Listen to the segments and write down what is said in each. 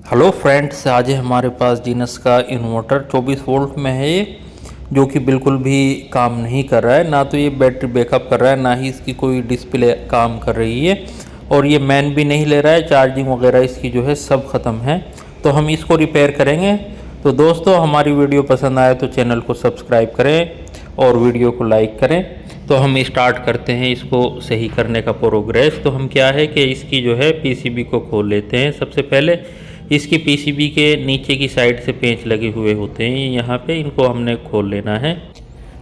Hello friends, आज है हमारे पास जीनस का इन्वर्टर 24 वोल्ट में है ये, जो कि बिल्कुल भी काम नहीं कर रहा है। ना तो ये बैटरी बैकअप कर रहा है, ना ही इसकी कोई डिस्प्ले काम कर रही है, और ये मैन भी नहीं ले रहा है। चार्जिंग वगैरह इसकी जो है सब ख़त्म है। तो हम इसको रिपेयर करेंगे। तो दोस्तों, हमारी वीडियो पसंद आए तो चैनल को सब्सक्राइब करें और वीडियो को लाइक करें। तो हम स्टार्ट करते हैं इसको सही करने का प्रोग्रेस। तो हम क्या है कि इसकी जो है पीसीबी को खोल लेते हैं। सबसे पहले इसकी पीसीबी के नीचे की साइड से पेंच लगे हुए होते हैं यहाँ पे, इनको हमने खोल लेना है।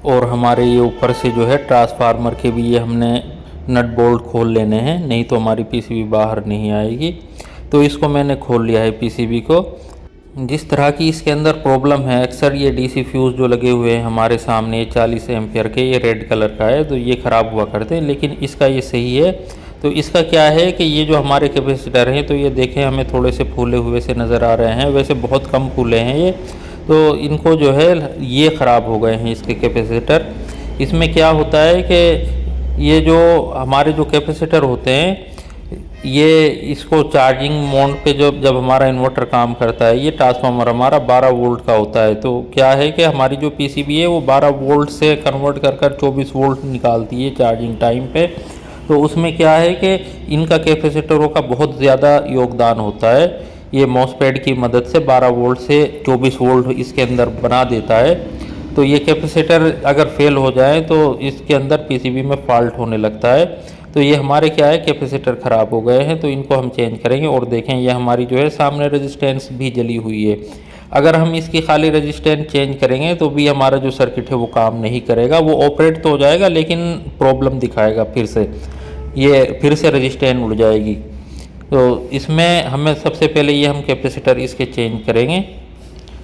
और हमारे ये ऊपर से जो है ट्रांसफार्मर के भी ये हमने नट बोल्ट खोल लेने हैं, नहीं तो हमारी पीसीबी बाहर नहीं आएगी। तो इसको मैंने खोल लिया है पीसीबी को। जिस तरह की इसके अंदर प्रॉब्लम है, अक्सर ये डीसी फ्यूज़ जो लगे हुए हैं हमारे सामने 40 एम्पियर के, ये रेड कलर का है, तो ये ख़राब हुआ करते हैं। लेकिन इसका ये सही है। तो इसका क्या है कि ये जो हमारे कैपेसिटर हैं, तो ये देखें हमें थोड़े से फूले हुए से नज़र आ रहे हैं, वैसे बहुत कम फूले हैं ये। तो इनको जो है ये ख़राब हो गए हैं इसके कैपेसिटर। इसमें क्या होता है कि ये जो हमारे जो कैपेसिटर होते हैं, ये इसको चार्जिंग मोड पे जब हमारा इन्वर्टर काम करता है, ये ट्रांसफार्मर हमारा 12 वोल्ट का होता है। तो क्या है कि हमारी जो पीसीबी है वो 12 वोल्ट से कन्वर्ट कर 24 वोल्ट निकालती है चार्जिंग टाइम पे। तो उसमें क्या है कि इनका कैपेसिटरों का बहुत ज़्यादा योगदान होता है। ये मॉसफेट की मदद से 12 वोल्ट से 24 वोल्ट इसके अंदर बना देता है। तो ये कैपेसिटर अगर फेल हो जाए तो इसके अंदर पीसीबी में फॉल्ट होने लगता है। तो ये हमारे क्या है, कैपेसिटर ख़राब हो गए हैं, तो इनको हम चेंज करेंगे। और देखें ये हमारी जो है सामने रेजिस्टेंस भी जली हुई है। अगर हम इसकी खाली रेजिस्टेंस चेंज करेंगे तो भी हमारा जो सर्किट है वो काम नहीं करेगा। वो ऑपरेट तो हो जाएगा लेकिन प्रॉब्लम दिखाएगा, फिर से रेजिस्टेंस उड़ जाएगी। तो इसमें हमें सबसे पहले ये हम कैपेसिटर इसके चेंज करेंगे।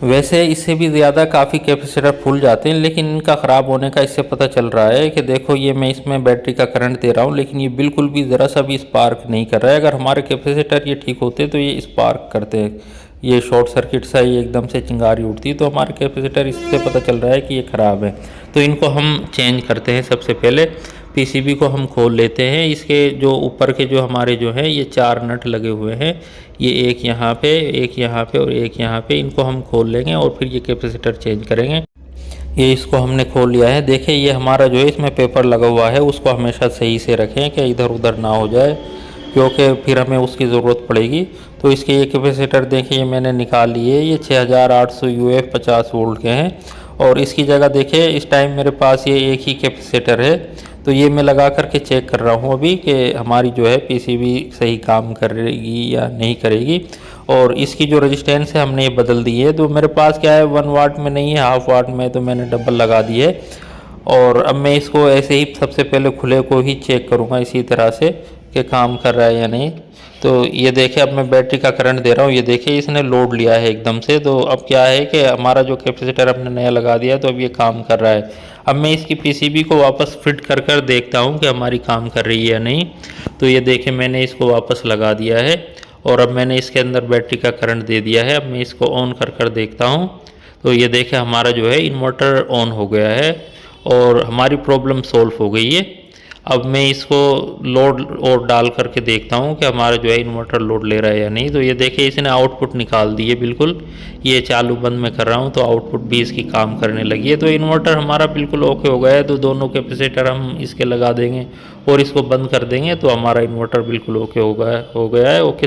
वैसे इससे भी ज़्यादा काफ़ी कैपेसिटर फूल जाते हैं, लेकिन इनका ख़राब होने का इससे पता चल रहा है कि देखो ये मैं इसमें बैटरी का करंट दे रहा हूँ, लेकिन ये बिल्कुल भी ज़रा सा भी स्पार्क नहीं कर रहा है। अगर हमारे कैपेसिटर ये ठीक होते तो ये स्पार्क करते हैं, ये शॉर्ट सर्किट सा ये एकदम से चिंगारी उठती। तो हमारे कैपेसिटर इससे पता चल रहा है कि ये ख़राब है। तो इनको हम चेंज करते हैं। सबसे पहले पीसीबी को हम खोल लेते हैं। इसके जो ऊपर के जो हमारे जो है ये 4 नट लगे हुए हैं, ये एक यहाँ पे, एक यहाँ पे और एक यहाँ पे, इनको हम खोल लेंगे और फिर ये कैपेसिटर चेंज करेंगे। ये इसको हमने खोल लिया है। देखिए ये हमारा जो है इसमें पेपर लगा हुआ है, उसको हमेशा सही से रखें कि इधर उधर ना हो जाए, क्योंकि फिर हमें उसकी ज़रूरत पड़ेगी। तो इसके ये कैपेसिटर देखिए ये मैंने निकाल लिए, ये 6800 UF 50 वोल्ट के हैं। और इसकी जगह देखिए इस टाइम मेरे पास ये एक ही कैपेसिटर है। तो ये मैं लगा करके चेक कर रहा हूँ अभी कि हमारी जो है पीसीबी सही काम करेगी या नहीं करेगी। और इसकी जो रेजिस्टेंस है हमने ये बदल दी है। तो मेरे पास क्या है 1 वाट में नहीं है, हाफ वाट में, तो मैंने डबल लगा दी है। और अब मैं इसको ऐसे ही सबसे पहले खुले को ही चेक करूँगा इसी तरह से कि काम कर रहा है या नहीं। तो ये देखिए अब मैं बैटरी का करंट दे रहा हूँ, ये देखिए इसने लोड लिया है एकदम से। तो अब क्या है कि हमारा जो कैपेसिटर हमने नया लगा दिया तो अब ये काम कर रहा है। अब मैं इसकी पीसीबी को वापस फिट कर देखता हूँ कि हमारी काम कर रही है या नहीं। तो ये देखिए मैंने इसको वापस लगा दिया है और अब मैंने इसके अंदर बैटरी का करंट दे दिया है। अब मैं इसको ऑन कर देखता हूँ। तो ये देखिए हमारा जो है इन्वर्टर ऑन हो गया है और हमारी प्रॉब्लम सॉल्व हो गई है। अब मैं इसको लोड और डाल करके देखता हूँ कि हमारा जो है इन्वर्टर लोड ले रहा है या नहीं। तो ये देखिए इसने आउटपुट निकाल दी है बिल्कुल। ये चालू बंद मैं कर रहा हूँ तो आउटपुट भी इसकी काम करने लगी है। तो इन्वर्टर हमारा बिल्कुल ओके हो गया है। तो दोनों कैपेसिटर हम इसके लगा देंगे और इसको बंद कर देंगे तो हमारा इन्वर्टर बिल्कुल ओके हो गया है। ओके।